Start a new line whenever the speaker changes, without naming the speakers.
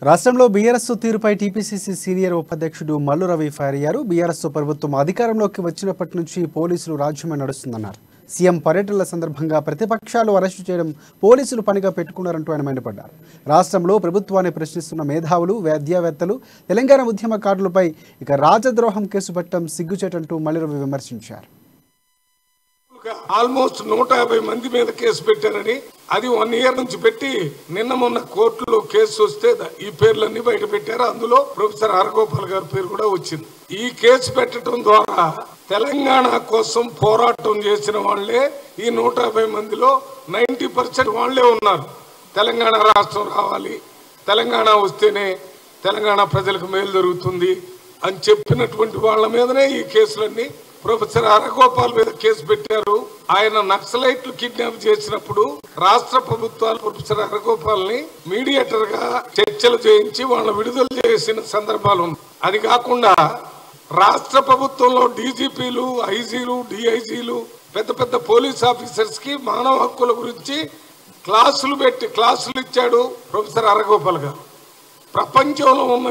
రాష్ట్రంలో బీఆర్ఎస్ తీరుపై TPCC senior ఉపాధ్యక్షుడు మల్లు రవి ఫైర్ అయ్యారు. బీఆర్ఎస్ ప్రభుత్వం అధికారంలోకి వచ్చినప్పటి నుంచి పోలీసులు రాజ్యమే నడుస్తుందన్నారు. సీఎం పర్యటనల సందర్భంగా ప్రతిపక్షాలు అరెస్టు చేయడం పోలీసులు పనిగా పెట్టుకున్నారంటూ ఆయన మండిపడ్డారు. రాష్ట్రంలో ప్రభుత్వాన్ని ప్రశ్నిస్తున్న మేధావులు, విద్యావేత్తలు, తెలంగాణ ఉద్యమకారులపై ఇక రాజద్రోహం కేసు పెట్టడం సిగ్గుచేటంటూ మల్లు రవి విమర్శించారు.
ఆల్మోస్ట్ 150 మంది మీద కేసు పెట్టారని, అది 1 ఇయర్ నుంచి పెట్టి నిన్న మొన్న కోర్టులో కేసు వస్తే ఈ పేర్లన్నీ బయట పెట్టారు. అందులో ప్రొఫెసర్ హరగోపాల్ గారి పేరు కూడా వచ్చింది. ఈ కేసు పెట్టడం ద్వారా తెలంగాణ కోసం పోరాటం చేసిన వాళ్లే ఈ 150 మందిలో 90% వాళ్లే ఉన్నారు. తెలంగాణ రాష్ట్రం రావాలి, తెలంగాణ వస్తేనే తెలంగాణ ప్రజలకు మేలు జరుగుతుంది అని చెప్పినటువంటి వాళ్ళ మీదనే ఈ కేసులన్నీ. ప్రొఫెసర్ హరగోపాల్ మీద కేసు పెట్టారు. ఆయన నక్సలైట్లు కిడ్నాప్ చేసినప్పుడు రాష్ట్ర ప్రభుత్వాలు ప్రొఫెసర్ హరగోపాల్ ని మీడియేటర్ గా చర్చలు చేయించి వాళ్ళని విడుదల చేసిన సందర్భాలు ఉన్నాయి. అది కాకుండా రాష్ట్ర ప్రభుత్వంలో డీజీపీలు, ఐజీలు, డిఐజీలు, పెద్ద పెద్ద పోలీస్ ఆఫీసర్స్ కి మానవ హక్కుల గురించి క్లాసులు ఇచ్చాడు ప్రొఫెసర్ హరగోపాల్ గారు. ప్రపంచంలో ఉన్న